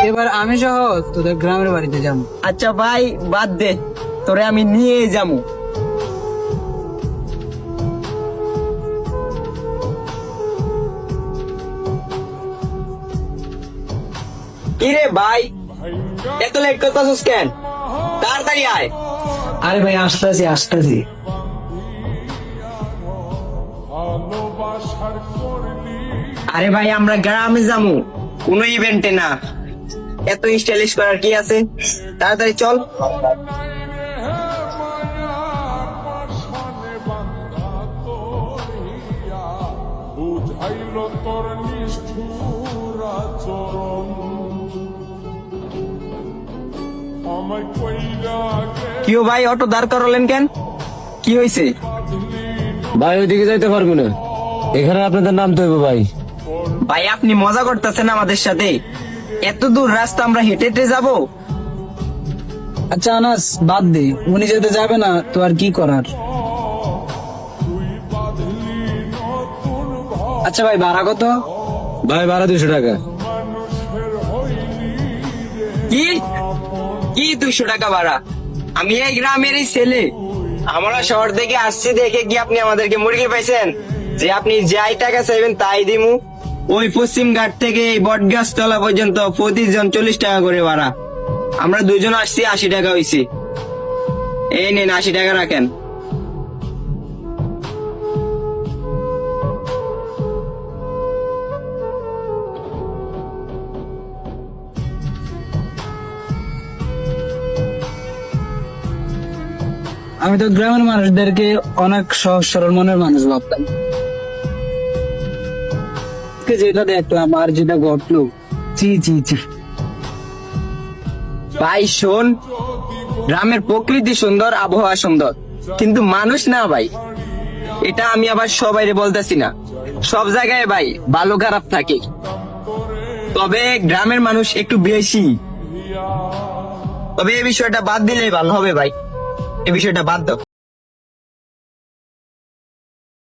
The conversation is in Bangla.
এবার আমি সহ তোদের গ্রামের বাড়িতে যাবো। আচ্ছা ভাই বাদ দে, তোরে আমি নিয়ে যাবো। কিরে ভাই, এত লেট করতেছিস কেন? তাড়াতাড়ি আয়। আরে ভাই আসতেছি আসতেছি। আরে ভাই আমরা গ্রামে যাবো, কোনো ইভেন্টে না। এত স্টাইলিশ করার কি আছে? তাড়াতাড়ি চল। বুঝাইল তোর নিষ্ঠুর আচরণ আমায় কইরা কিও ভাই, অটো দাঁড় করালেন কেন? কি হয়েছে? ভাই ওইদিকে যাইতে পারবো না, এখানে আপনাদের নামতে হইব ভাই। ভাই আপনি মজা করতেছেন আমাদের সাথে? এত দূর রাস্তা আমরা হেঁটে হেঁটে যাবো? আচ্ছা আনাস বাদ দে, উনি যেতে যাবে না তো আর কি করার। আচ্ছা ভাই ভাড়া কত? ভাই ভাড়া 200 টাকা। কি কি 200 টাকা ভাড়া? আমি এই গ্রামেরই ছেলে, আমরা শহর থেকে আসছি দেখে কি আপনি আমাদেরকে মুরগি পাইছেন যে আপনি যাই টাকা চাইবেন তাই দিমু? ওই পশ্চিম ঘাট থেকে এই বটগাছ তলা পর্যন্ত প্রতিজন 40 টাকা করে ভাড়া। আমরা দুজন আসছি, 80 টাকা হয়েছে। এই নেন 80 টাকা রাখেন। আমি তো গ্রামের মানুষদেরকে অনেক সহজ সরল মনের মানুষ ভাবতাম, আজকে যেটা দেখলাম আর যেটা ঘটলো, চি চি চি। ভাই শোন, গ্রামের প্রকৃতি সুন্দর, আবহাওয়া সুন্দর, কিন্তু মানুষ না ভাই। এটা আমি আবার সবাইরে বলতেছি না, সব জায়গায় ভাই ভালো খারাপ থাকে, তবে গ্রামের মানুষ একটু বেশি। তবে এই বিষয়টা বাদ দিলেই ভালো হবে ভাই, এই বিষয়টা বাদ দাও।